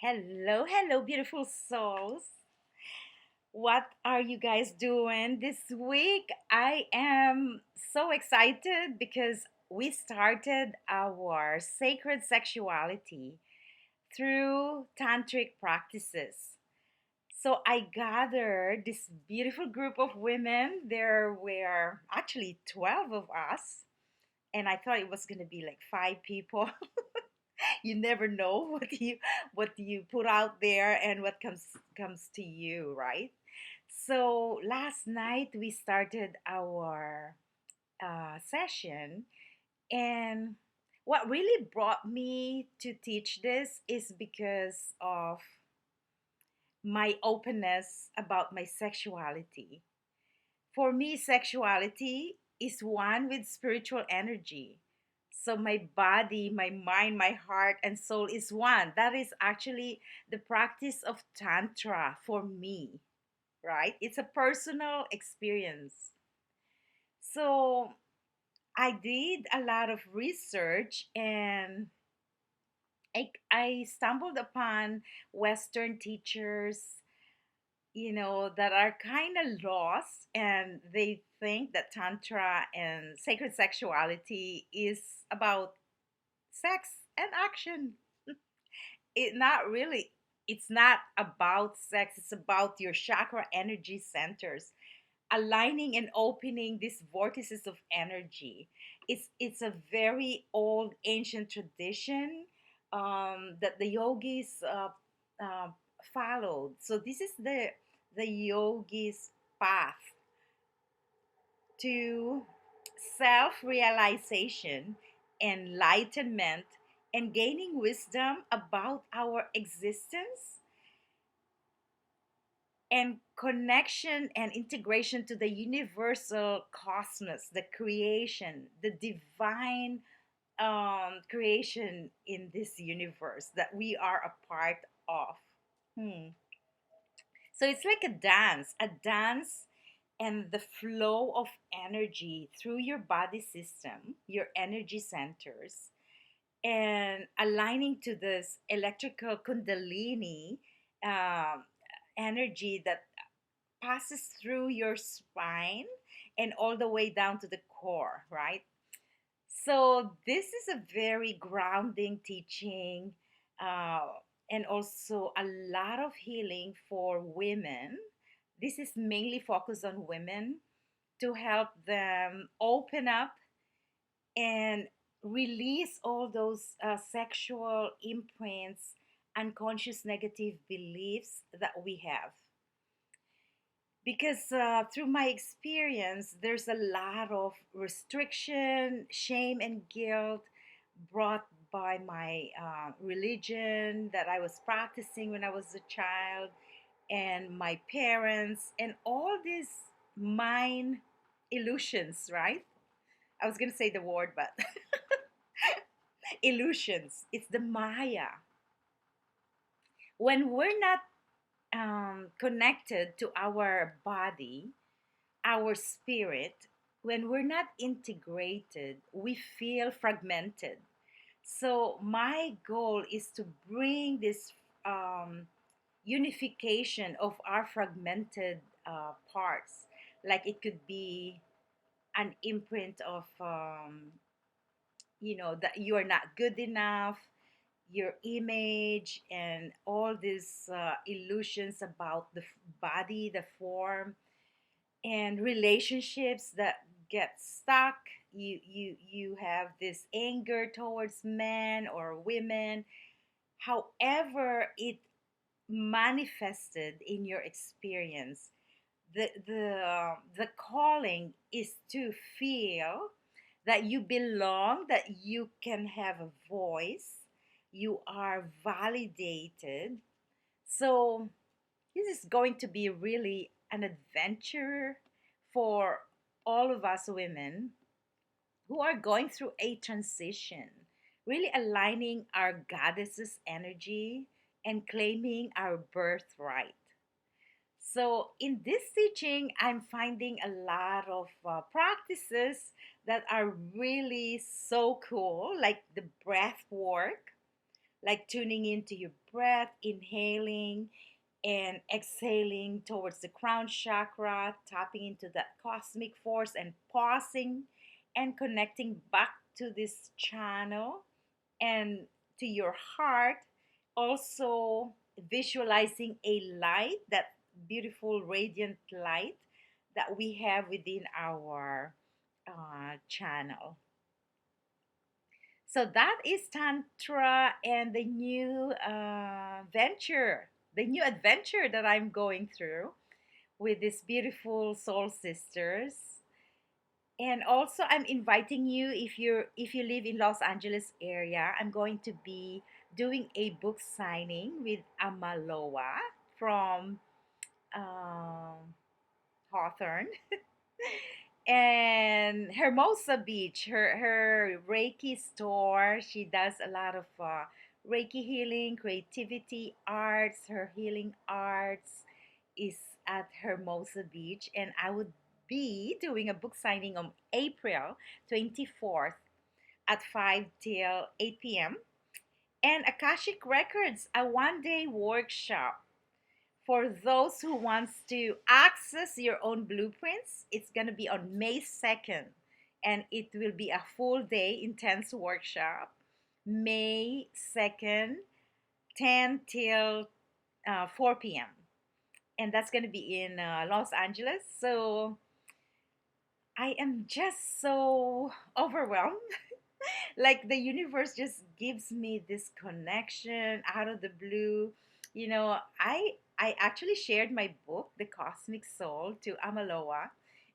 Hello, hello, beautiful souls. What are you guys doing this week? I am so excited because we started our sacred sexuality through tantric practices. So I gathered this beautiful group of women. There were actually 12 of us, and I thought it was going to be like five people. You never know what you put out there and what comes to you, right? So last night we started our session, and what really brought me to teach this is because of my openness about my sexuality. For me, sexuality is one with spiritual energy. So my body, my mind, my heart, and soul is one. That is actually the practice of Tantra for me, right? It's a personal experience. So I did a lot of research, and I stumbled upon Western teachers, that are kind of lost, and they think that Tantra and sacred sexuality is about sex and action. It's not about sex, it's about your chakra energy centers, aligning and opening these vortices of energy. It's a very old ancient tradition that the yogis uh, followed. So this is the yogis path to self-realization, enlightenment, and gaining wisdom about our existence and connection and integration to the universal cosmos, the creation, the divine creation in this universe that we are a part of. Hmm. So it's like a dance, and the flow of energy through your body system, your energy centers, and aligning to this electrical kundalini um, energy that passes through your spine and all the way down to the core, right? So, this is a very grounding teaching, uh, and also a lot of healing for women. This is mainly focused on women to help them open up and release all those sexual imprints, unconscious negative beliefs that we have. Because through my experience, there's a lot of restriction, shame, and guilt brought by my religion that I was practicing when I was a child, and my parents, and all these mind illusions, right? I was going to say the word, but illusions. It's the Maya. When we're not connected to our body, our spirit, when we're not integrated, we feel fragmented. So, my goal is to bring this um, unification of our fragmented parts. Like it could be an imprint of, that you are not good enough, your image, and all these illusions about the body, the form, and relationships that get stuck. You have this anger towards men or women, however it manifested in your experience. The calling is to feel that you belong, that you can have a voice, you are validated. So this is going to be really an adventure for all of us women who are going through a transition, really aligning our goddess's energy and claiming our birthright. So, in this teaching, I'm finding a lot of practices that are really so cool, like the breath work, like tuning into your breath, inhaling and exhaling towards the crown chakra, tapping into that cosmic force and pausing and connecting back to this channel and to your heart. Also, visualizing a light, that beautiful radiant light that we have within our channel. So that is Tantra and the new adventure that I'm going through with these beautiful soul sisters. And also I'm inviting you, if you live in Los Angeles area, I'm going to be doing a book signing with Amaloa from Hawthorne and Hermosa Beach, her Reiki store. She does a lot of Reiki healing, creativity, arts. Her healing arts is at Hermosa Beach, and I would be doing a book signing on April 24th at 5 till 8 p.m. And Akashic Records, a one-day workshop for those who wants to access your own blueprints. It's going to be on May 2nd, and it will be a full day intense workshop. May 2nd, 10 till 4 p.m. And that's going to be in Los Angeles. So I am just so overwhelmed. Like the universe just gives me this connection out of the blue. You know, I actually shared my book, The Cosmic Soul, to Amaloa,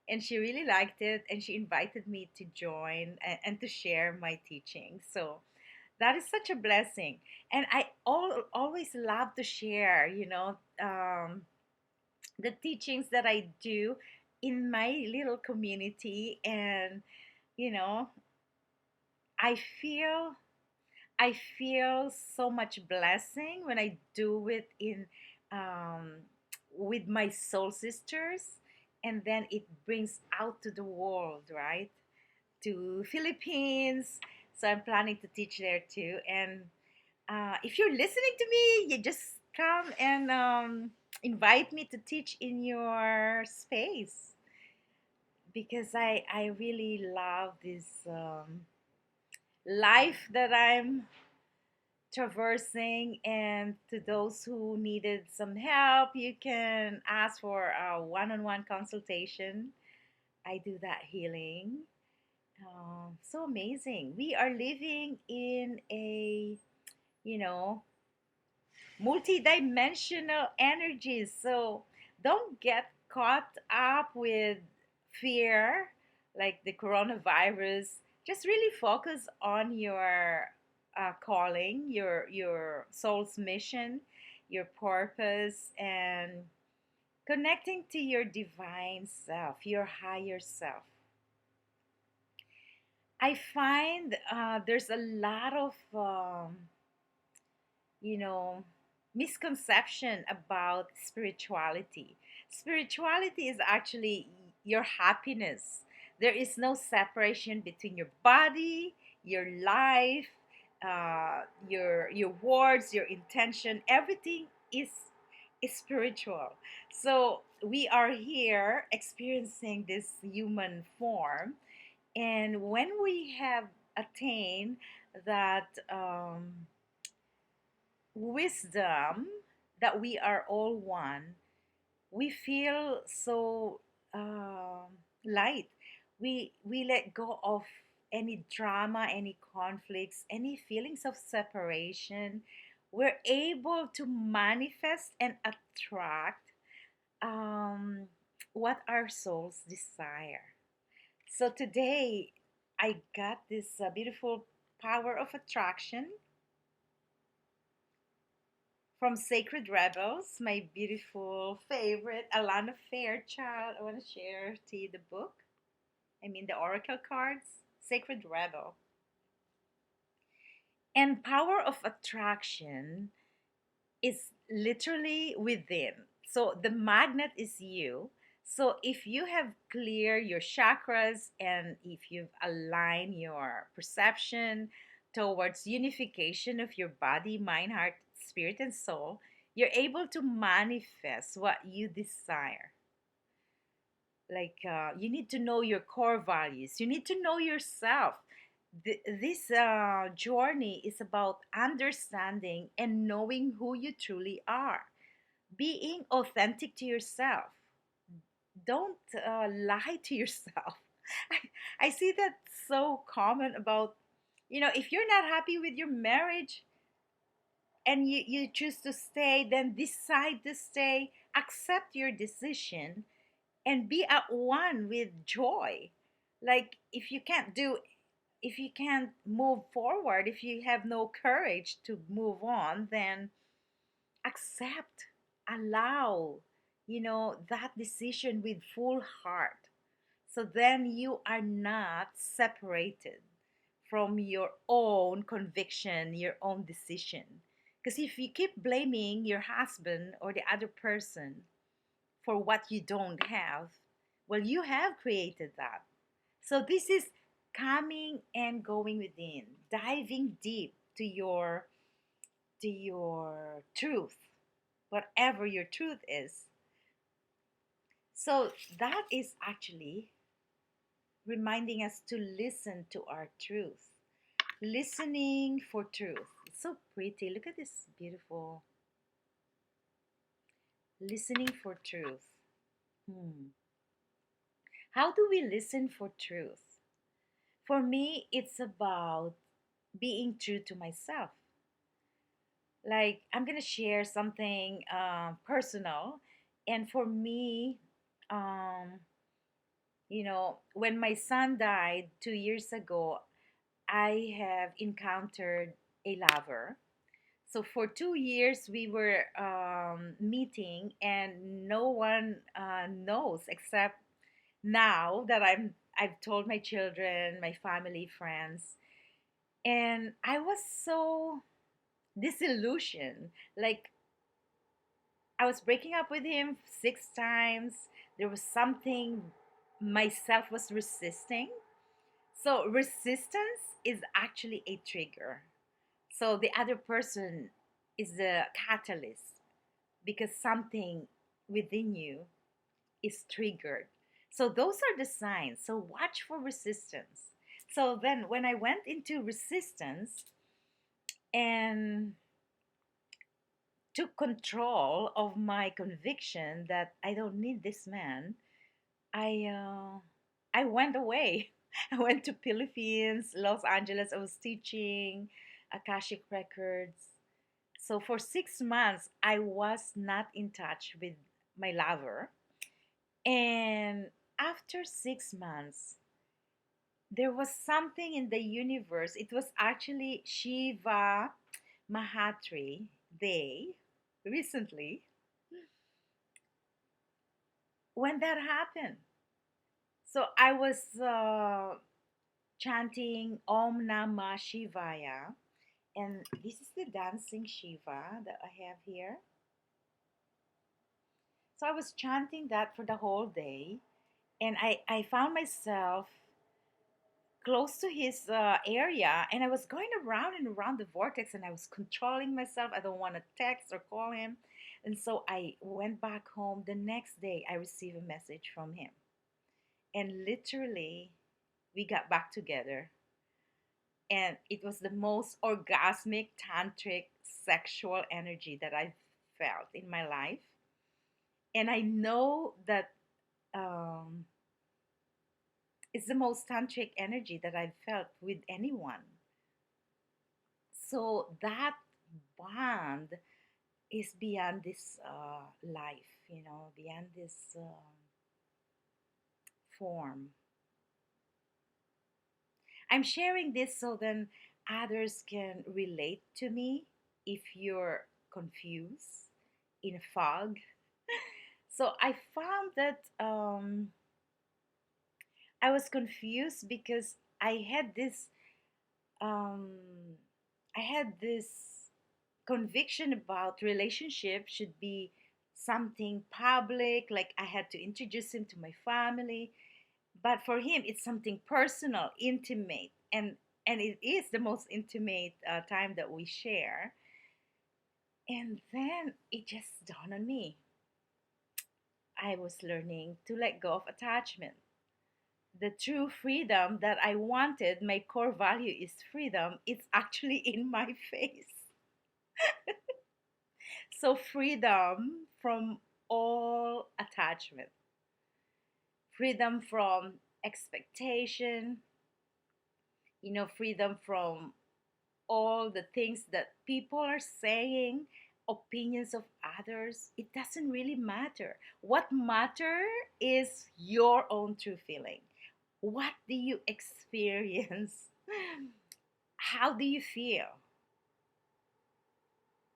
and she really liked it, and she invited me to join and to share my teaching. So that is such a blessing, and always love to share, the teachings that I do in my little community. And you know I feel I feel so much blessing when I do it in um, with my soul sisters, and then it brings out to the world, right? To Philippines. So I'm planning to teach there too. And if you're listening to me, you just come and invite me to teach in your space, because I really love this life that I'm traversing. And to those who needed some help, you can ask for a one-on-one consultation. I do that healing. So amazing. We are living in a, you know multidimensional energies. So don't get caught up with fear, like the coronavirus. Just really focus on your calling, your soul's mission, your purpose, and connecting to your divine self, your higher self. I find there's a lot of you know, misconception about spirituality. Spirituality is actually your happiness. There is no separation between your body, your life, your words, your intention. Everything is spiritual. So we are here experiencing this human form, and when we have attained that wisdom, that we are all one, we feel so light. We let go of any drama, any conflicts, any feelings of separation. We're able to manifest and attract um, what our souls desire. So today, I got this beautiful power of attraction from Sacred Rebels, my beautiful favorite, Alana Fairchild. I want to share to you the book. I mean, the Oracle cards, Sacred Rebel. And power of attraction is literally within. So the magnet is you. So if you have cleared your chakras, and if you've aligned your perception towards unification of your body, mind, heart, spirit, and soul, you're able to manifest what you desire. Like you need to know your core values, you need to know yourself. This journey is about understanding and knowing who you truly are, being authentic to yourself. Don't lie to yourself. I see that so common about, if you're not happy with your marriage and you choose to stay, then decide to stay, accept your decision, and be at one with joy. Like if you can't move forward, if you have no courage to move on, then accept, allow, that decision with full heart. So then you are not separated from your own conviction, your own decision. Because if you keep blaming your husband or the other person for what you don't have, well, you have created that. So this is coming and going within, diving deep to your truth, whatever your truth is. So that is actually reminding us to listen to our truth. Listening for truth. It's so pretty. Look at this beautiful listening for truth. How do we listen for truth? For me, it's about being true to myself. Like, I'm going to share something personal. And for me, um, when my son died 2 years ago, I have encountered a lover. So for 2 years, we were meeting, and no one knows except now that I've told my children, my family, friends, and I was so disillusioned. Like I was breaking up with him 6 times. There was something myself was resisting. So resistance is actually a trigger. So the other person is the catalyst because something within you is triggered. So those are the signs. So watch for resistance. So then when I went into resistance and took control of my conviction that I don't need this man, I uh, I went away. I went to Philippines, Los Angeles. I was teaching Akashic records. So for 6 months, I was not in touch with my lover. And after 6 months, there was something in the universe. It was actually Shiva Mahatri Day recently when that happened. So I was chanting Om Namah Shivaya, and this is the dancing Shiva that I have here. So I was chanting that for the whole day, and I found myself close to his area, and I was going around and around the vortex, and I was controlling myself. I don't want to text or call him. And so I went back home. The next day, I received a message from him. And literally, we got back together. And it was the most orgasmic, tantric, sexual energy that I've felt in my life. And I know that um, it's the most tantric energy that I've felt with anyone. So that bond is beyond this life, beyond this form. I'm sharing this so then others can relate to me if you're confused, in fog. So I found that I was confused because um, I had this conviction about relationship should be something public, like I had to introduce him to my family. But for him, it's something personal, intimate. And And it is the most intimate time that we share. And then it just dawned on me. I was learning to let go of attachment. The true freedom that I wanted, my core value is freedom, it's actually in my face. So, freedom from all attachment, freedom from expectation, freedom from all the things that people are saying, opinions of others. It doesn't really matter. What matter is your own true feeling. What do you experience? How do you feel?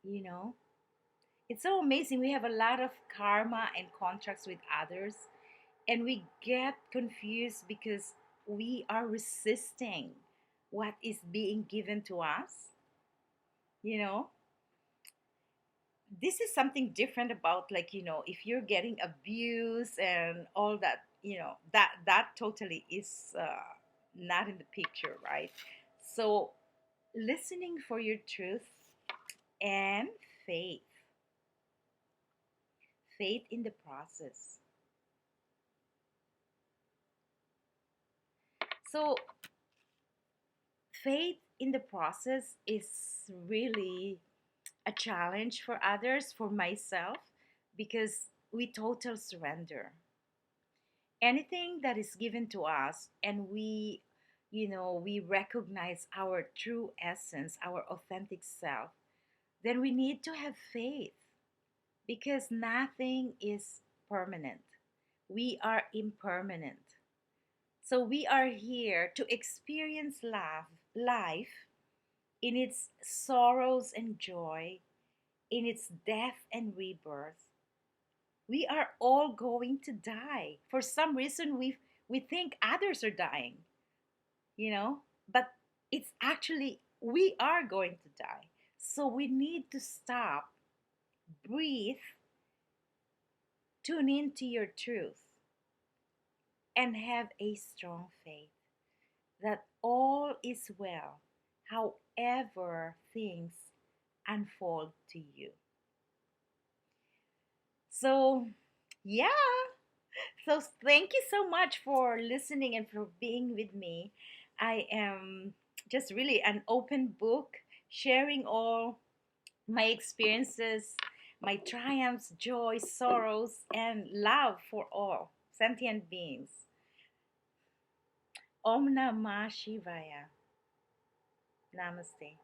You know, it's so amazing. We have a lot of karma and contracts with others, and we get confused because we are resisting what is being given to us. You know, this is something different about, like, if you're getting abused and all that, that totally is not in the picture, right? So, listening for your truth and faith, faith in the process. So, faith in the process is really a challenge for others, for myself, because we total surrender. Anything that is given to us, and we recognize our true essence, our authentic self, then we need to have faith, because nothing is permanent. We are impermanent. So we are here to experience life in its sorrows and joy, in its death and rebirth. We are all going to die. For some reason, we think others are dying, you know, but it's actually we are going to die. So we need to stop, breathe, tune into your truth, and have a strong faith that all is well, however things unfold to you. So, yeah. So, thank you so much for listening and for being with me. I am just really an open book, sharing all my experiences, my triumphs, joys, sorrows, and love for all sentient beings. Om Namah Shivaya. Namaste.